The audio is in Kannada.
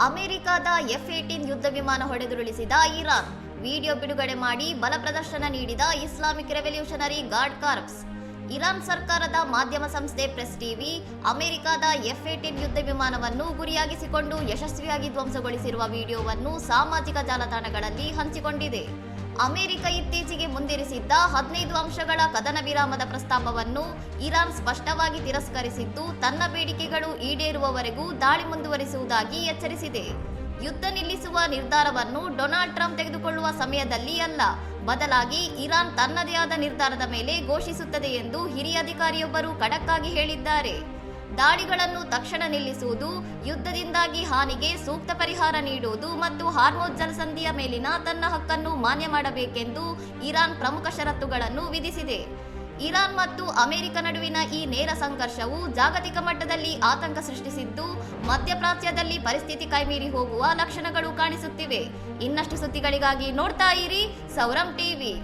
ಅಮೆರಿಕದ F-18 ಯುದ್ಧ ವಿಮಾನ ಹೊಡೆದುರುಳಿಸಿದ ಇರಾನ್. ವಿಡಿಯೋ ಬಿಡುಗಡೆ ಮಾಡಿ ಬಲ ಪ್ರದರ್ಶನ ನೀಡಿದ Islamic revolutionary guard corps. Iran ಸರ್ಕಾರದ ಮಾಧ್ಯಮ ಸಂಸ್ಥೆ ಪ್ರೆಸ್ ಟಿವಿ ಅಮೆರಿಕದ F-18 ಯುದ್ಧ ವಿಮಾನವನ್ನು ಗುರಿಯಾಗಿಸಿಕೊಂಡು ಯಶಸ್ವಿಯಾಗಿ ಧ್ವಂಸಗೊಳಿಸಿರುವ ವಿಡಿಯೋವನ್ನು ಸಾಮಾಜಿಕ ಜಾಲತಾಣಗಳಲ್ಲಿ ಹಂಚಿಕೊಂಡಿದೆ. ಅಮೆರಿಕ ಇತ್ತೀಚೆಗೆ ಮುಂದಿರಿಸಿದ್ದ 15 ಅಂಶಗಳ ಕದನ ವಿರಾಮದ ಪ್ರಸ್ತಾಪವನ್ನು ಇರಾನ್ ಸ್ಪಷ್ಟವಾಗಿ ತಿರಸ್ಕರಿಸಿದ್ದು, ತನ್ನ ಬೇಡಿಕೆಗಳು ಈಡೇರುವವರೆಗೂ ದಾಳಿ ಮುಂದುವರಿಸುವುದಾಗಿ ಎಚ್ಚರಿಸಿದೆ. ಯುದ್ಧ ನಿಲ್ಲಿಸುವ ನಿರ್ಧಾರವನ್ನು ಡೊನಾಲ್ಡ್ ಟ್ರಂಪ್ ತೆಗೆದುಕೊಳ್ಳುವ ಸಮಯದಲ್ಲಿ ಅಲ್ಲ, ಬದಲಾಗಿ ಇರಾನ್ ತನ್ನದೇ ಆದ ನಿರ್ಧಾರದ ಮೇಲೆ ಘೋಷಿಸುತ್ತದೆ ಎಂದು ಹಿರಿಯ ಅಧಿಕಾರಿಯೊಬ್ಬರು ಖಡಕ್ ಆಗಿ ಹೇಳಿದ್ದಾರೆ. ದಾಳಿಗಳನ್ನು ತಕ್ಷಣ ನಿಲ್ಲಿಸುವುದು, ಯುದ್ಧದಿಂದಾಗಿ ಹಾನಿಗೆ ಸೂಕ್ತ ಪರಿಹಾರ ನೀಡುವುದು ಮತ್ತು ಹಾರ್ಮುಜ್ ಜಲಸಂಧಿಯ ಮೇಲಿನ ತನ್ನ ಹಕ್ಕನ್ನು ಮಾನ್ಯ ಮಾಡಬೇಕೆಂದು ಇರಾನ್ ಪ್ರಮುಖ ಷರತ್ತುಗಳನ್ನು ವಿಧಿಸಿದೆ. ಇರಾನ್ ಮತ್ತು ಅಮೆರಿಕ ನಡುವಿನ ಈ ನೇರ ಸಂಘರ್ಷವು ಜಾಗತಿಕ ಮಟ್ಟದಲ್ಲಿ ಆತಂಕ ಸೃಷ್ಟಿಸಿದ್ದು, ಮಧ್ಯಪ್ರಾಚ್ಯದಲ್ಲಿ ಪರಿಸ್ಥಿತಿ ಕೈಮೀರಿ ಹೋಗುವ ಲಕ್ಷಣಗಳು ಕಾಣಿಸುತ್ತಿವೆ. ಇನ್ನಷ್ಟು ಸುದ್ದಿಗಳಿಗಾಗಿ ನೋಡ್ತಾ ಇರಿ ಸೌರಂ ಟಿವಿ.